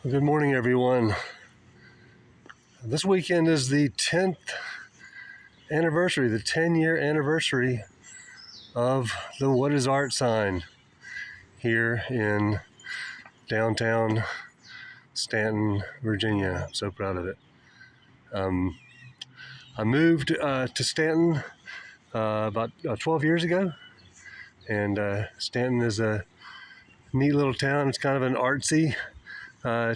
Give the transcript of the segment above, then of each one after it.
Good morning, everyone. This weekend is the 10th anniversary, the 10-year anniversary of the What is Art sign here in downtown Staunton, Virginia. I'm so proud of it. I moved to Staunton about 12 years ago, and Staunton is a neat little town. It's kind of an artsy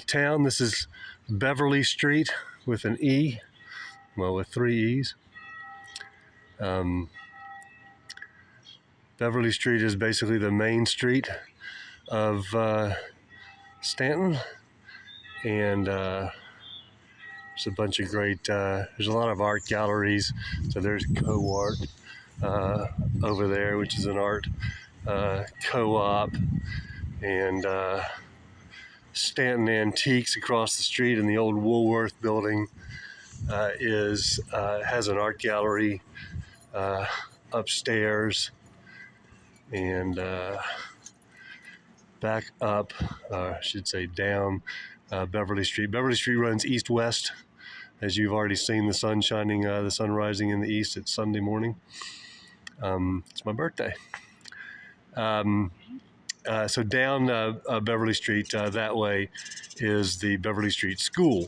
town. This is Beverley Street with an E, well, with 3 E's. Beverley Street is basically the main street of Staunton, and there's a bunch of great, there's a lot of art galleries. So there's Co-Art over there, which is an art co-op, and Staunton Antiques across the street in the old Woolworth building has an art gallery upstairs, and back up, I should say down Beverley Street. Beverley Street runs east-west, as you've already seen the sun shining, the sun rising in the east. It's Sunday morning. It's my birthday. So down Beverley Street that way is the Beverley Street School,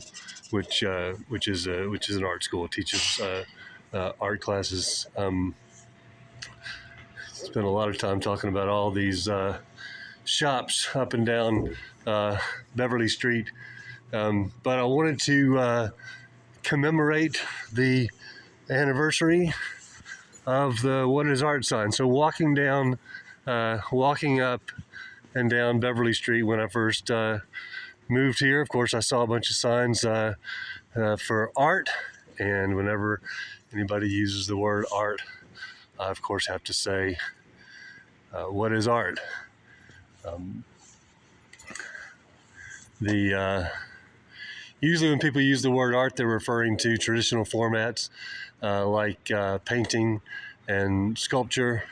which is an art school. It teaches art classes. Spent a lot of time talking about all these shops up and down Beverley Street, but I wanted to commemorate the anniversary of the What is Art sign. So walking up and down Beverley Street when I first moved here, of course, I saw a bunch of signs for art, and whenever anybody uses the word art, I, of course, have to say, what is art? Usually when people use the word art, they're referring to traditional formats like painting and sculpture,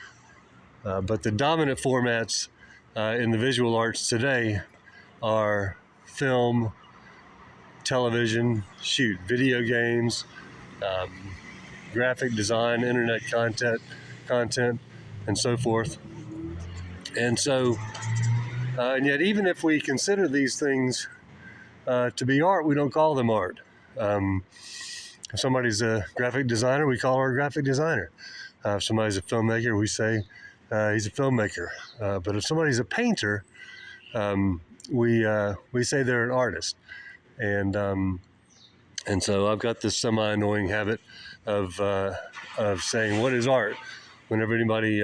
but the dominant formats in the visual arts today are film, television, video games, graphic design, internet content, and so forth. And so, and yet, even if we consider these things to be art, we don't call them art. If somebody's a graphic designer, we call her a graphic designer. If somebody's a filmmaker, we say he's a filmmaker. But if somebody's a painter, we say they're an artist. And so I've got this semi-annoying habit of saying, what is art, whenever anybody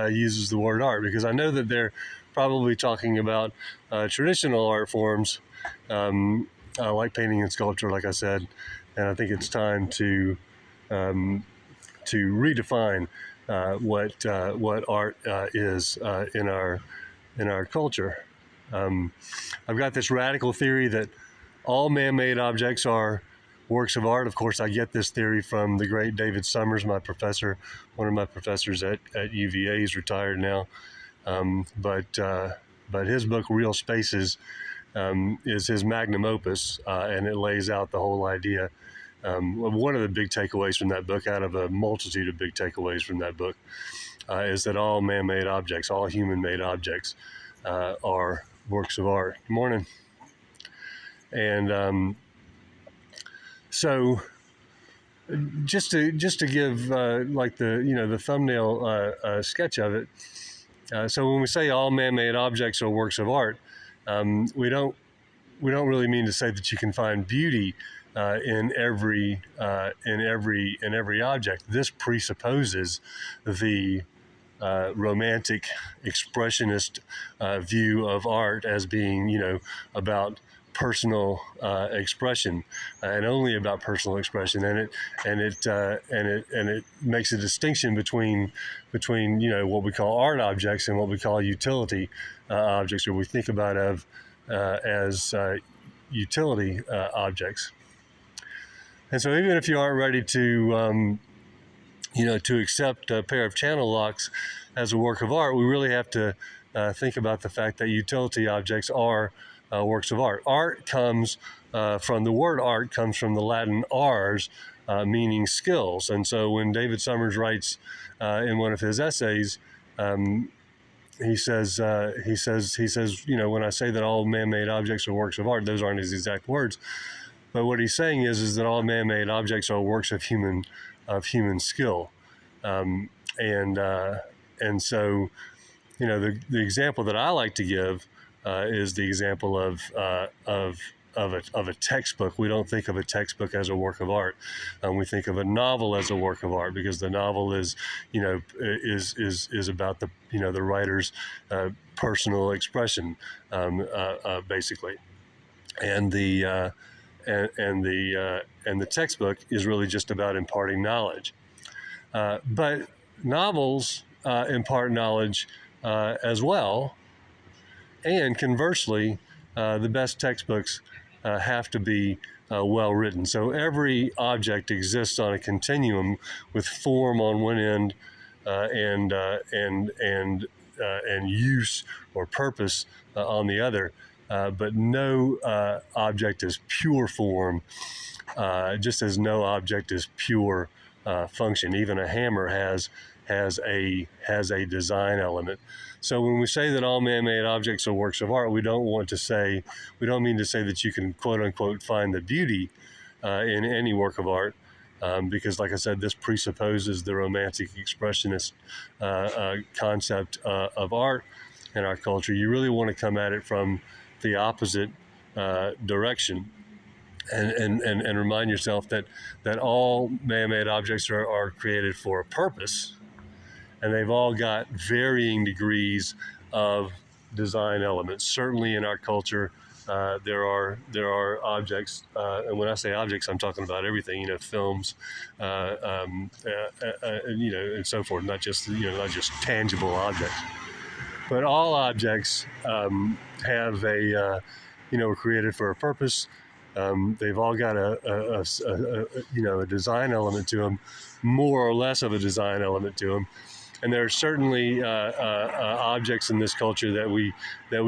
uses the word art, because I know that they're probably talking about traditional art forms like painting and sculpture, like I said, and I think it's time to redefine what art is in our culture. I've got this radical theory that all man-made objects are works of art. Of course, I get this theory from the great David Summers, my professor, one of my professors at UVA. He's retired now, but his book Real Spaces is his magnum opus, and it lays out the whole idea. One of the big takeaways from that book, out of a multitude of big takeaways from that book, is that all man-made objects, all human-made objects, are works of art. Good morning. And so, just to give like the thumbnail sketch of it. So when we say all man-made objects are works of art, we don't really mean to say that you can find beauty in every object. This presupposes the romantic expressionist view of art as being, about personal expression, and only about personal expression, and it makes a distinction between what we call art objects and what we call utility objects, or we think about as utility objects. And so, even if you aren't ready to to accept a pair of channel locks as a work of art, we really have to think about the fact that utility objects are works of art. Art comes from the word art comes from the Latin ars, meaning skills. And so when David Summers writes in one of his essays, he says, when I say that all man-made objects are works of art, those aren't his exact words. But what he's saying is that all man-made objects are works of human skill. And so, the example that I like to give is the example of a textbook. We don't think of a textbook as a work of art. We think of a novel as a work of art because the novel is about the writer's personal expression, basically, and the textbook is really just about imparting knowledge. But novels impart knowledge as well, and conversely, the best textbooks have to be well written. So every object exists on a continuum with form on one end and use or purpose on the other. But no object is pure form, just as no object is pure function. Even a hammer has a design element. So when we say that all man-made objects are works of art, we don't mean to say that you can quote unquote find the beauty in any work of art, because, like I said, this presupposes the romantic expressionist concept of art in our culture. You really want to come at it from the opposite direction. And remind yourself that all man-made objects are created for a purpose, and they've all got varying degrees of design elements. Certainly in our culture, there are objects, and when I say objects, I'm talking about everything. Films, and so forth. Not just tangible objects, but all objects have were created for a purpose. They've all got a design element to them, more or less of a design element to them. And there are certainly objects in this culture that we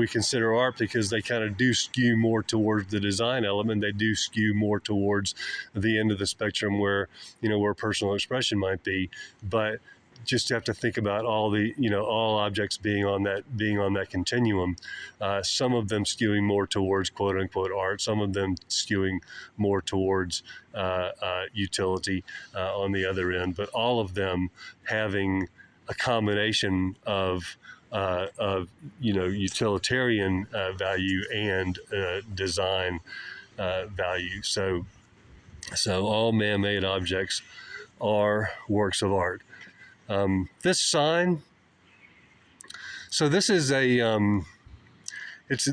consider art because they kind of do skew more towards the design element. They do skew more towards the end of the spectrum where personal expression might be. But just have to think about all objects being on that continuum. Some of them skewing more towards quote unquote art. Some of them skewing more towards utility on the other end. But all of them having a combination of utilitarian value and design value. So all man-made objects are works of art. This sign. So this is it's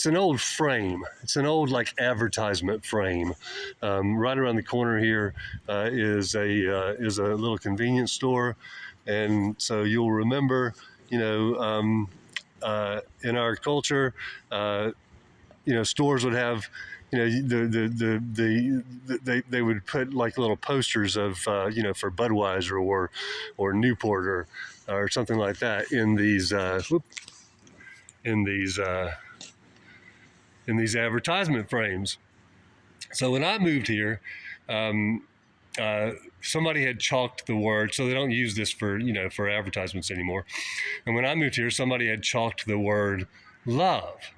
an old frame. It's an old advertisement frame. Right around the corner here is a little convenience store. And so you'll remember, in our culture, stores would have, they would put little posters of, for Budweiser or Newport or something like that in these advertisement frames. So when I moved here, somebody had chalked the word, so they don't use this for advertisements anymore. And when I moved here, somebody had chalked the word love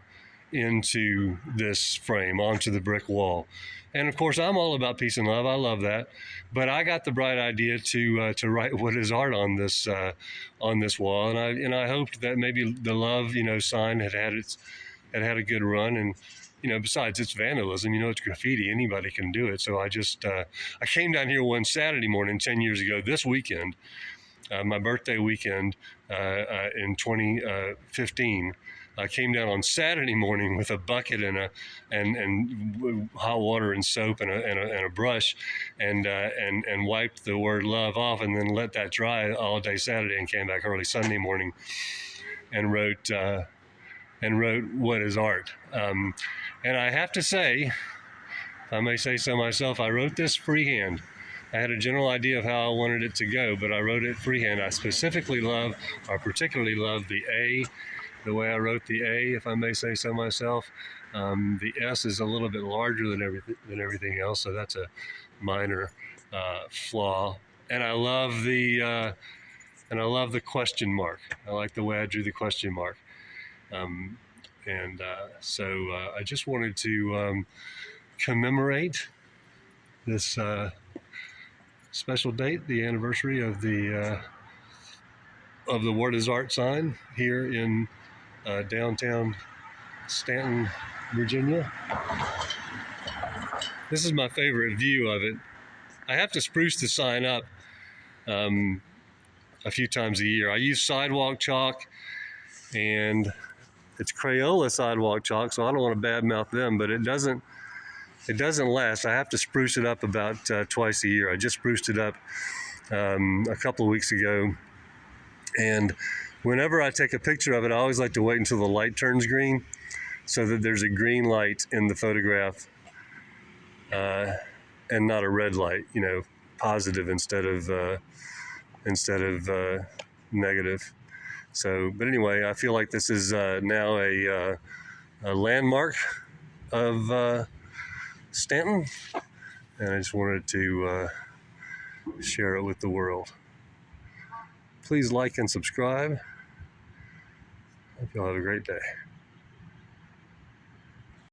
into this frame, onto the brick wall. And of course, I'm all about peace and love. I love that. But I got the bright idea to write what is art on this wall, and I hoped that maybe the love sign had a good run. And besides, it's vandalism. It's graffiti. Anybody can do it. So I just I came down here one Saturday morning 10 years ago, this weekend, my birthday weekend in 2015. I came down on Saturday morning with a bucket and hot water and soap and a brush, and wiped the word love off, and then let that dry all day Saturday, and came back early Sunday morning and wrote what is art. And I have to say, if I may say so myself, I wrote this freehand. I had a general idea of how I wanted it to go, but I wrote it freehand. I particularly love the A the way I wrote the A, if I may say so myself. The S is a little bit larger than everything else, so that's a minor flaw. And I love the question mark. I like the way I drew the question mark. So I just wanted to commemorate this special date, the anniversary of the Word is Art sign here in downtown Staunton, Virginia. This is my favorite view of it. I have to spruce the sign up a few times a year. I use sidewalk chalk, and it's Crayola sidewalk chalk, so I don't want to badmouth them, but it doesn't last. I have to spruce it up about twice a year. I just spruced it up a couple of weeks ago, and whenever I take a picture of it, I always like to wait until the light turns green, so that there's a green light in the photograph and not a red light, positive instead of negative. So, but anyway, I feel like this is now a landmark of Staunton, and I just wanted to share it with the world. Please like and subscribe. Hope you all have a great day.